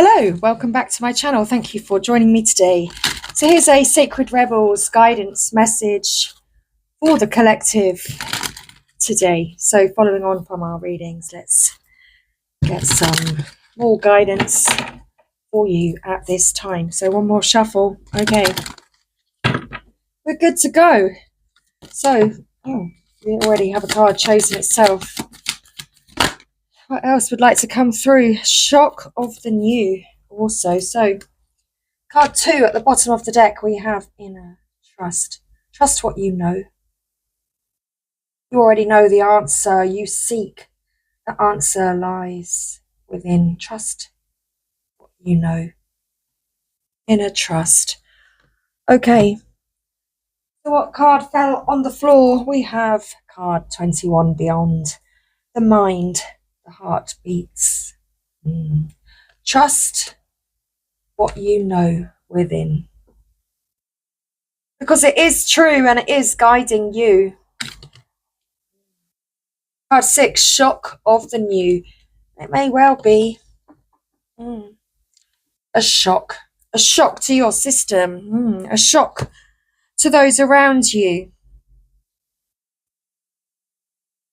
Hello, welcome back to my channel. Thank you for joining me today. So here's a Sacred Rebels guidance message for the collective today. So following on from our readings, let's get some more guidance for you at this time. So one more shuffle. Okay, we're good to go. So, we already have a card chosen itself. What else would like to come through? Shock of the new also. So card 2 at the bottom of the deck, we have inner trust. Trust what you know. You already know the answer you seek. The answer lies within. Trust what you know. Inner trust. Okay. So what card fell on the floor? We have card 21, Beyond. The mind. The heart beats. Trust what you know within. Because it is true and it is guiding you. Card 6, shock of the new. It may well be a shock to your system, a shock to those around you.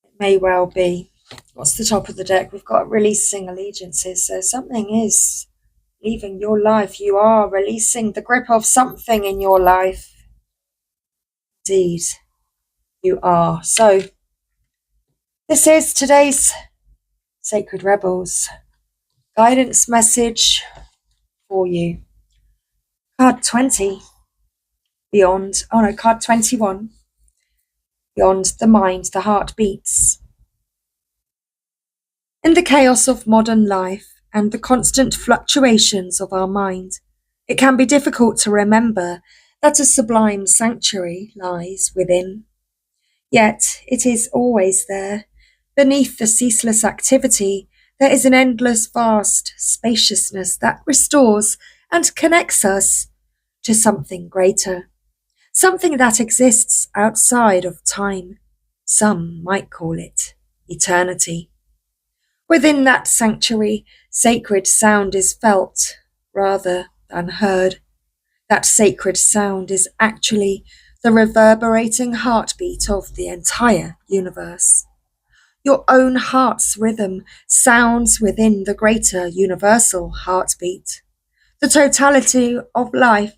It may well be. What's the top of the deck? We've got releasing allegiances. So something is leaving your life. You are releasing the grip of something in your life. Indeed, you are. So this is today's Sacred Rebels guidance message for you. Card 20, Beyond. Oh no, card 21. Beyond the mind, the heart beats. In the chaos of modern life and the constant fluctuations of our mind, it can be difficult to remember that a sublime sanctuary lies within. Yet it is always there. Beneath the ceaseless activity, there is an endless vast spaciousness that restores and connects us to something greater, something that exists outside of time. Some might call it eternity. Within that sanctuary, sacred sound is felt rather than heard. That sacred sound is actually the reverberating heartbeat of the entire universe. Your own heart's rhythm sounds within the greater universal heartbeat. The totality of life,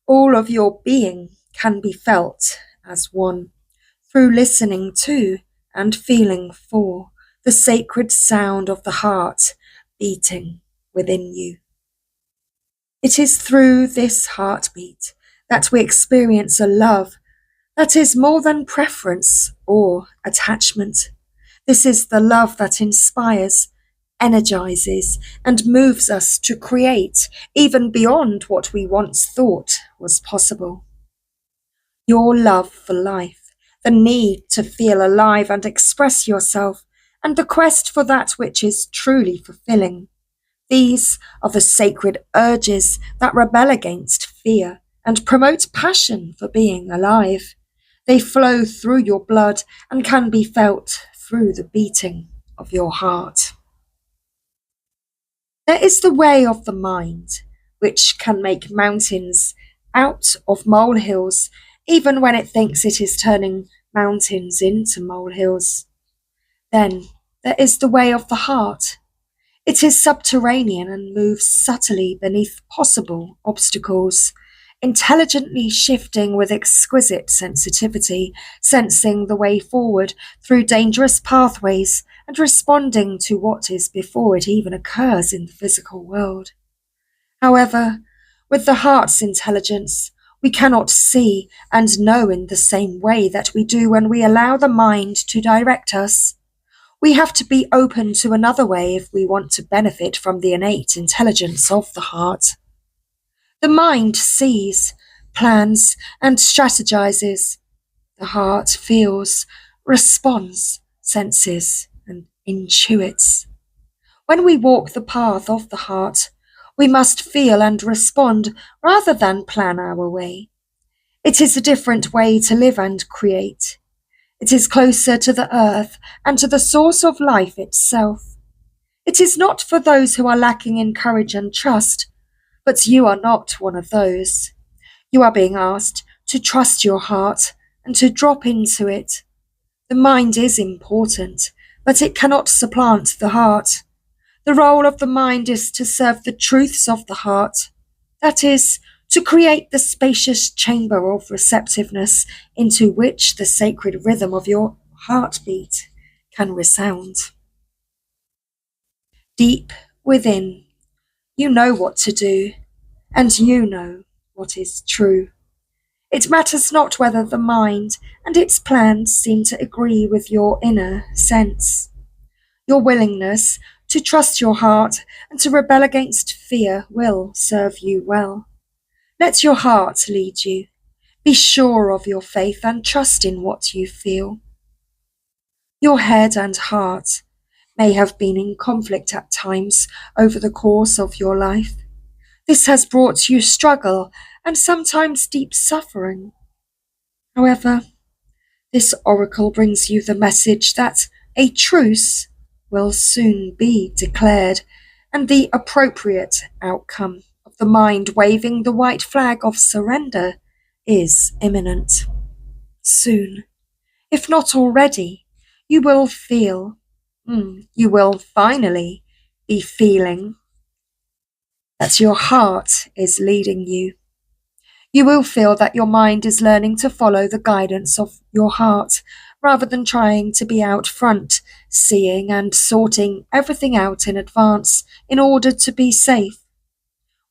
all of your being, can be felt as one through listening to and feeling for the sacred sound of the heart beating within you. It is through this heartbeat that we experience a love that is more than preference or attachment. This is the love that inspires, energizes, and moves us to create even beyond what we once thought was possible. Your love for life, the need to feel alive and express yourself, and the quest for that which is truly fulfilling. These are the sacred urges that rebel against fear and promote passion for being alive. They flow through your blood and can be felt through the beating of your heart. There is the way of the mind, which can make mountains out of molehills, even when it thinks it is turning mountains into molehills. Then there is the way of the heart. It is subterranean and moves subtly beneath possible obstacles, intelligently shifting with exquisite sensitivity, sensing the way forward through dangerous pathways and responding to what is before it even occurs in the physical world. However, with the heart's intelligence, we cannot see and know in the same way that we do when we allow the mind to direct us. We have to be open to another way if we want to benefit from the innate intelligence of the heart. The mind sees, plans, and strategizes. The heart feels, responds, senses, and intuits. When we walk the path of the heart, we must feel and respond rather than plan our way. It is a different way to live and create. It is closer to the earth and to the source of life itself. It is not for those who are lacking in courage and trust, but you are not one of those. You are being asked to trust your heart and to drop into it. The mind is important, but it cannot supplant the heart. The role of the mind is to serve the truths of the heart. That is, to create the spacious chamber of receptiveness into which the sacred rhythm of your heartbeat can resound. Deep within, you know what to do, and you know what is true. It matters not whether the mind and its plans seem to agree with your inner sense. Your willingness to trust your heart and to rebel against fear will serve you well. Let your heart lead you. Be sure of your faith and trust in what you feel. Your head and heart may have been in conflict at times over the course of your life. This has brought you struggle and sometimes deep suffering. However, this oracle brings you the message that a truce will soon be declared, and the appropriate outcome of the mind waving the white flag of surrender is imminent. Soon, if not already, you will you will finally be feeling that your heart is leading you. You will feel that your mind is learning to follow the guidance of your heart, rather than trying to be out front, seeing and sorting everything out in advance in order to be safe.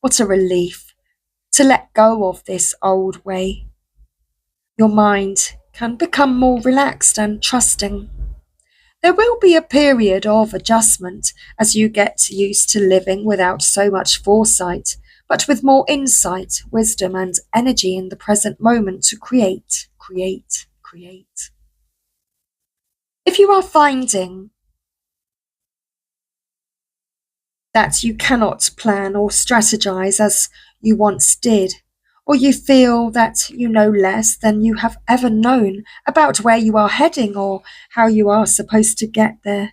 What a relief to let go of this old way. Your mind can become more relaxed and trusting. There will be a period of adjustment as you get used to living without so much foresight, but with more insight, wisdom, and energy in the present moment to create. If you are finding that you cannot plan or strategize as you once did, or you feel that you know less than you have ever known about where you are heading or how you are supposed to get there,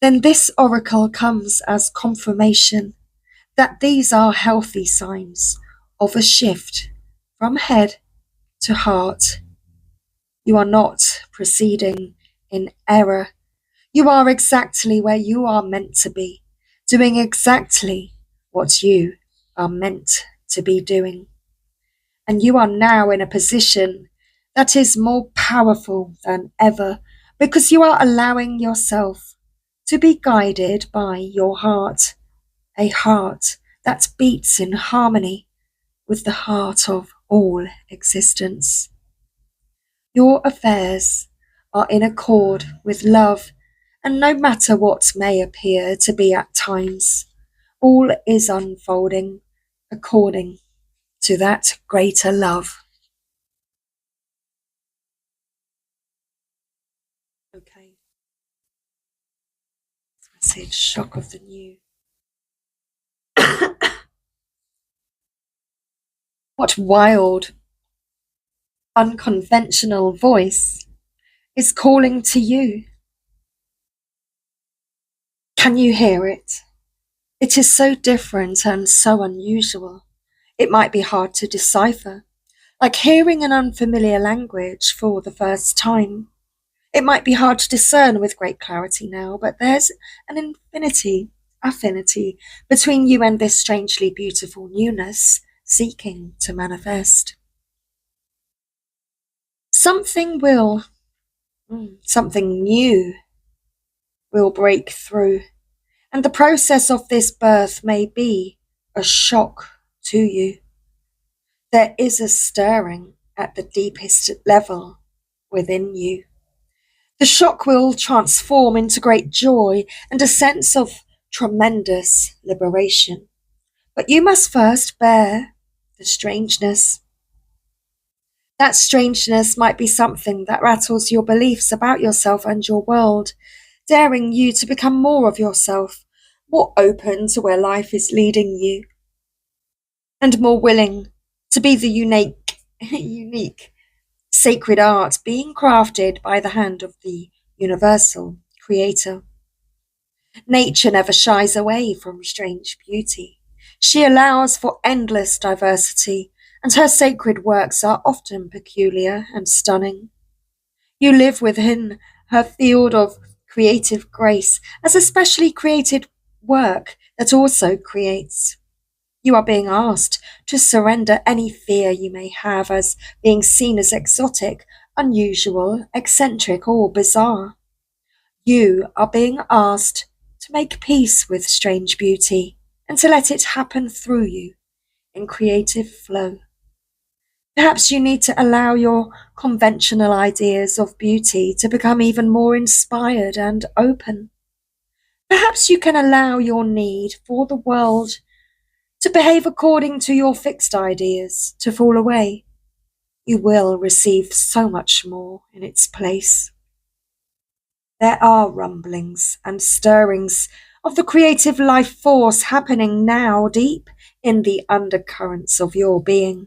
then this oracle comes as confirmation that these are healthy signs of a shift from head to heart. You are not proceeding in error. You are exactly where you are meant to be, doing exactly what you are meant to be doing. And you are now in a position that is more powerful than ever because you are allowing yourself to be guided by your heart, a heart that beats in harmony with the heart of all existence. Your affairs are in accord with love, and no matter what may appear to be at times, all is unfolding according to that greater love. Okay. Message, shock of the new. What wild, unconventional voice is calling to you? Can you hear it? It is so different and so unusual. It might be hard to decipher, like hearing an unfamiliar language for the first time. It might be hard to discern with great clarity now, but there's an affinity between you and this strangely beautiful newness seeking to manifest. Something something new will break through, and the process of this birth may be a shock to you. There is a stirring at the deepest level within you. The shock will transform into great joy and a sense of tremendous liberation. But you must first bear the strangeness. That strangeness might be something that rattles your beliefs about yourself and your world, daring you to become more of yourself, more open to where life is leading you, and more willing to be the unique sacred art being crafted by the hand of the universal creator. Nature never shies away from strange beauty. She allows for endless diversity, and her sacred works are often peculiar and stunning. You live within her field of creative grace as a specially created work that also creates. You are being asked to surrender any fear you may have as being seen as exotic, unusual, eccentric, or bizarre. You are being asked to make peace with strange beauty and to let it happen through you in creative flow. Perhaps you need to allow your conventional ideas of beauty to become even more inspired and open. Perhaps you can allow your need for the world to behave according to your fixed ideas to fall away. You will receive so much more in its place. There are rumblings and stirrings of the creative life force happening now deep in the undercurrents of your being.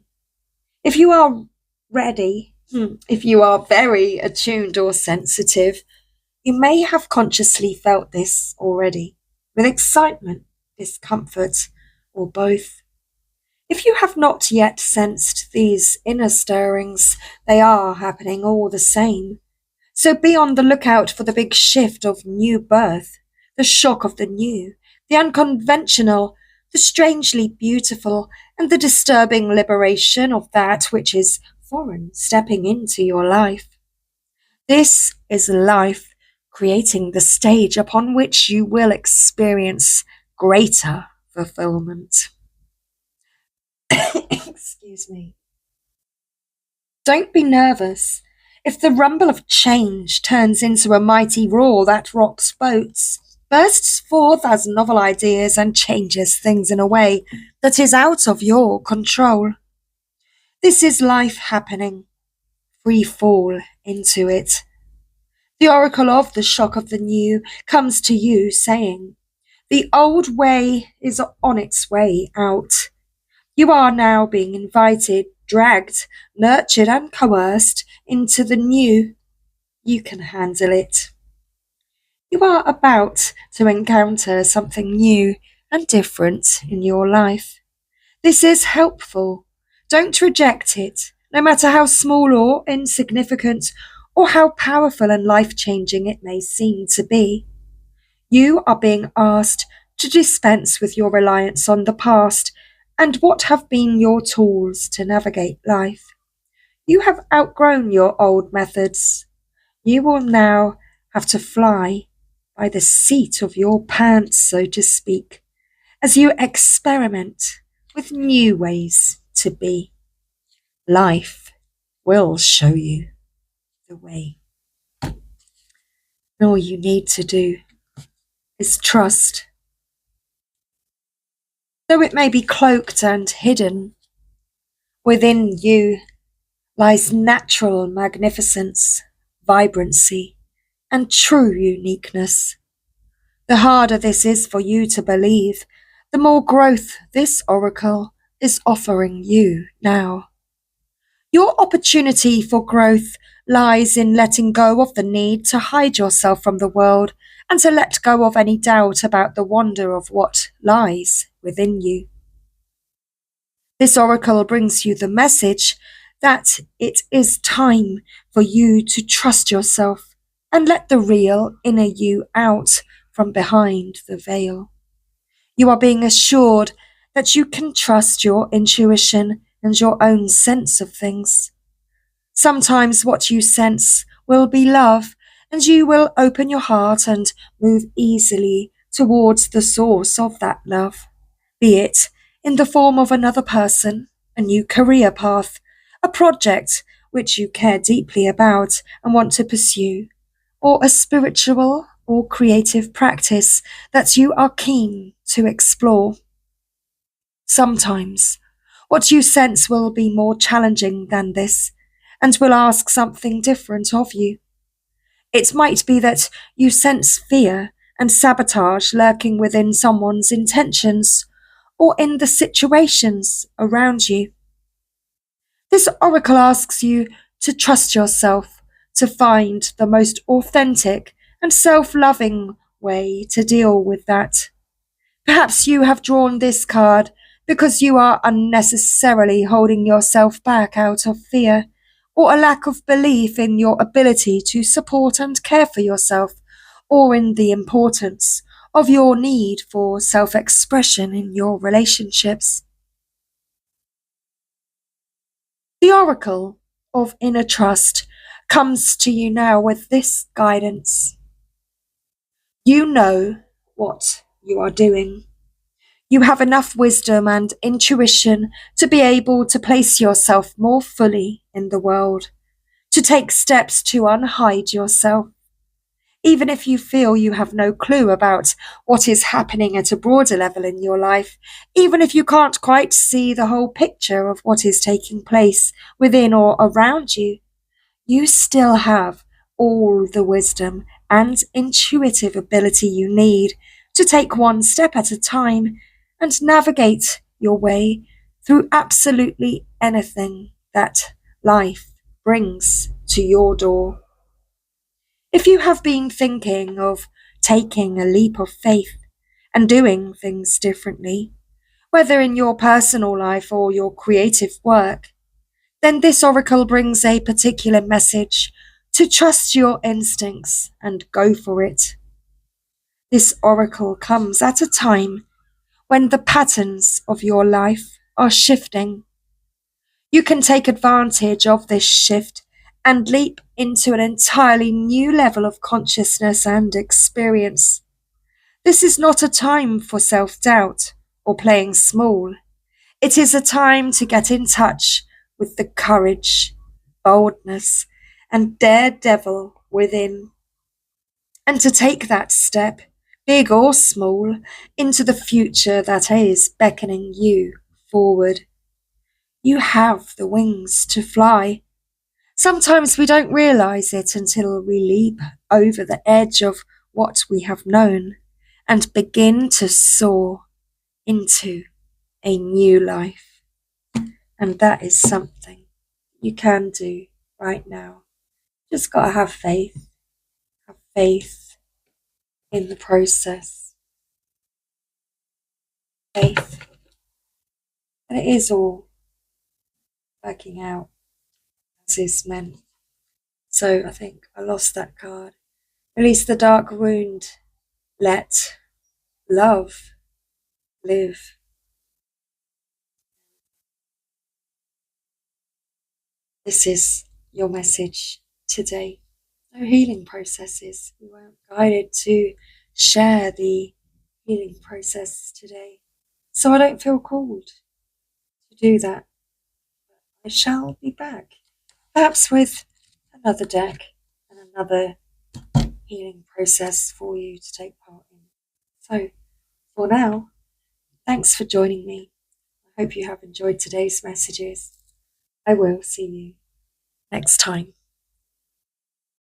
If you are ready, if you are very attuned or sensitive, you may have consciously felt this already, with excitement, discomfort, or both. If you have not yet sensed these inner stirrings, they are happening all the same. So be on the lookout for the big shift of new birth, the shock of the new, the unconventional, the strangely beautiful, and the disturbing liberation of that which is foreign stepping into your life. This is life creating the stage upon which you will experience greater fulfillment. Excuse me. Don't be nervous. If the rumble of change turns into a mighty roar that rocks boats, bursts forth as novel ideas and changes things in a way that is out of your control. This is life happening. Free fall into it. The oracle of the shock of the new comes to you saying, the old way is on its way out. You are now being invited, dragged, nurtured, and coerced into the new. You can handle it. You are about to encounter something new and different in your life. This is helpful. Don't reject it, no matter how small or insignificant, or how powerful and life-changing it may seem to be. You are being asked to dispense with your reliance on the past and what have been your tools to navigate life. You have outgrown your old methods. You will now have to fly by the seat of your pants, so to speak, as you experiment with new ways to be. Life will show you the way. All you need to do is trust. Though it may be cloaked and hidden, within you lies natural magnificence, vibrancy, and true uniqueness. The harder this is for you to believe, the more growth this oracle is offering you now. Your opportunity for growth lies in letting go of the need to hide yourself from the world and to let go of any doubt about the wonder of what lies within you. This oracle brings you the message that it is time for you to trust yourself and let the real inner you out from behind the veil. You are being assured that you can trust your intuition and your own sense of things. Sometimes what you sense will be love, and you will open your heart and move easily towards the source of that love, be it in the form of another person, a new career path, a project which you care deeply about and want to pursue, or a spiritual or creative practice that you are keen to explore. Sometimes what you sense will be more challenging than this and will ask something different of you. It might be that you sense fear and sabotage lurking within someone's intentions or in the situations around you. This oracle asks you to trust yourself, to find the most authentic and self-loving way to deal with that. Perhaps you have drawn this card because you are unnecessarily holding yourself back out of fear or a lack of belief in your ability to support and care for yourself, or in the importance of your need for self-expression in your relationships. The Oracle of Inner Trust comes to you now with this guidance. You know what you are doing. You have enough wisdom and intuition to be able to place yourself more fully in the world, to take steps to unhide yourself. Even if you feel you have no clue about what is happening at a broader level in your life, even if you can't quite see the whole picture of what is taking place within or around you, you still have all the wisdom and intuitive ability you need to take one step at a time and navigate your way through absolutely anything that life brings to your door. If you have been thinking of taking a leap of faith and doing things differently, whether in your personal life or your creative work, then this oracle brings a particular message to trust your instincts and go for it. This oracle comes at a time when the patterns of your life are shifting. You can take advantage of this shift and leap into an entirely new level of consciousness and experience. This is not a time for self-doubt or playing small. It is a time to get in touch with the courage, boldness, and daredevil within, and to take that step, big or small, into the future that is beckoning you forward. You have the wings to fly. Sometimes we don't realize it until we leap over the edge of what we have known and begin to soar into a new life. And that is something you can do right now. Just gotta have faith. Have faith in the process. Faith that it is all working out as is meant. So I think I lost that card. Release the dark wound. Let love live. This is your message today. No healing processes. We weren't guided to share the healing process today. So I don't feel called to do that. I shall be back, perhaps with another deck and another healing process for you to take part in. So for now, thanks for joining me. I hope you have enjoyed today's messages. I will see you next time.